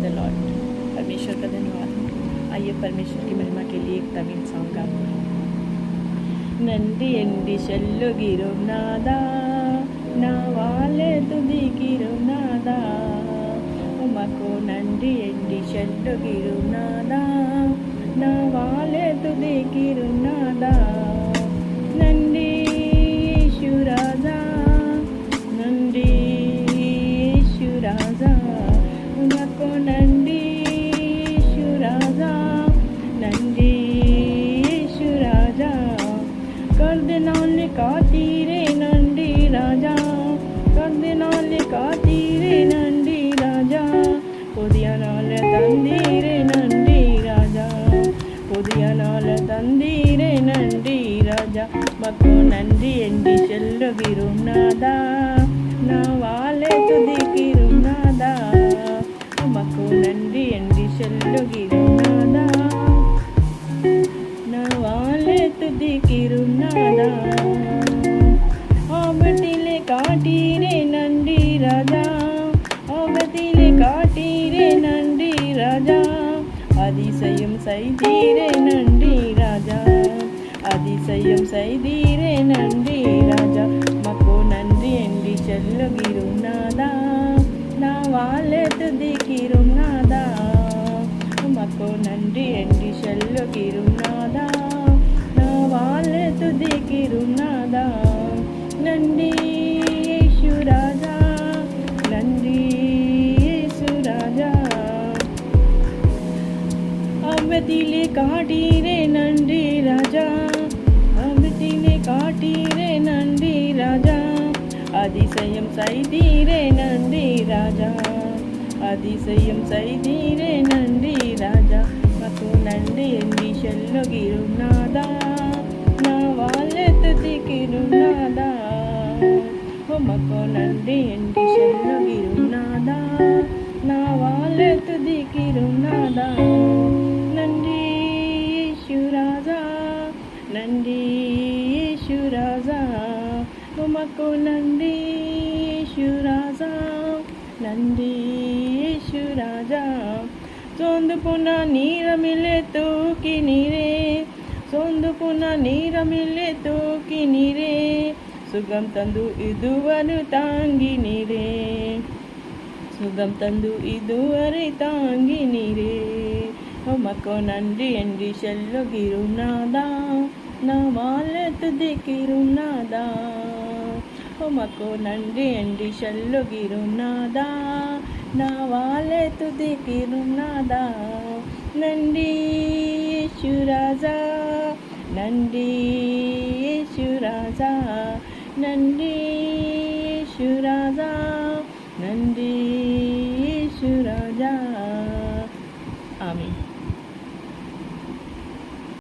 The Lord. परमेश्वर का धन्यवाद। आइए परमेश्वर की महिमा के लिए एक तमिल सॉन्ग गाते हैं। नंदी एंडी शल्लुगिरो नादा ना वाले तुदिगिरो नादा उमको नंदी एंडी शल्लुगिरो नादा ना वाले तुदिगिरो नादा नंदी शुराजा नंदी शुराजा उनको नंदी शुराजा नंदी शुराजा कर्दिनाल कातीरे नंदी राजा कर्दिनाल कातीरे नंदी राजा पुदियनाल तंदीरे नंदी राजा पुदियनाल तंदीरे नंदी राजा मको नंदी एंडी शल्लुगिरो नादा ना वाले तुदिगिरो नादा मको नंदी एंडी शल्लुगिरो नादा ना वाले तुदिगिरो नादा आबतिले काटीरे नंदी राजा आबतिले काटीरे नंदी राजा அதிசயம் செய்தீரே நன்றி ராஜா அதிசயம் செய்தீரே நன்றி ராஜா மக்கோ நன்றி எண்டி சொல்லுகிறோம் நாதா நான் வாழ துதிக்கிறோம் நாதா மக்கோ நன்றி எண்டி சொல்லுகிறோம் நாதா நான் வாழ துதிக்கிறோம் நாதா நன்றி இயேசு ராஜா நன்றி இயேசு ராஜா அம்பதிலே காட்டீரே நன்றி ராஜா அம்பதிலே காட்டீரே நன்றி ராஜா அதிசயம் செய்தீரே நன்றி ராஜா அதிசயம் செய்தீரே நன்றி ராஜா மக்கு நன்றி எண்டி சொல்லுகிறோம் நாதா நான் வாழ துதிக்கிறோம் நாதா உமக்கு நன்றி எண்டி சொல்லுகிறோம் நாதா நான் வாழ துதிக்கிறோம் நாதா நன்றி இயேசு ராஜா நன்றி இயேசு ராஜா உமக்கு நன்றி இயேசு ராஜா நன்றி இயேசு ராஜா சோர்ந்து போனா நீரமில்லை தூக்கி நீரே சோர்ந்து போனா நீரமில்லை தூக்கி நீரே சுகம் தந்து இதுவரை தாங்கி நீரே சுகம் தந்து இதுவரை தாங்கி நீரே உமக்கு நன்றி என்று சொல்லுகிறோம் நாதா நான் வாழ துதிக்கிறோம் நாதா உமக்கு நன்றி என்று சொல்லுகிறோம் நாதா நான் வாழ துதிக்கிறோம் நாதா நன்றி இயேசு ராஜா நன்றி இயேசு ராஜா நன்றி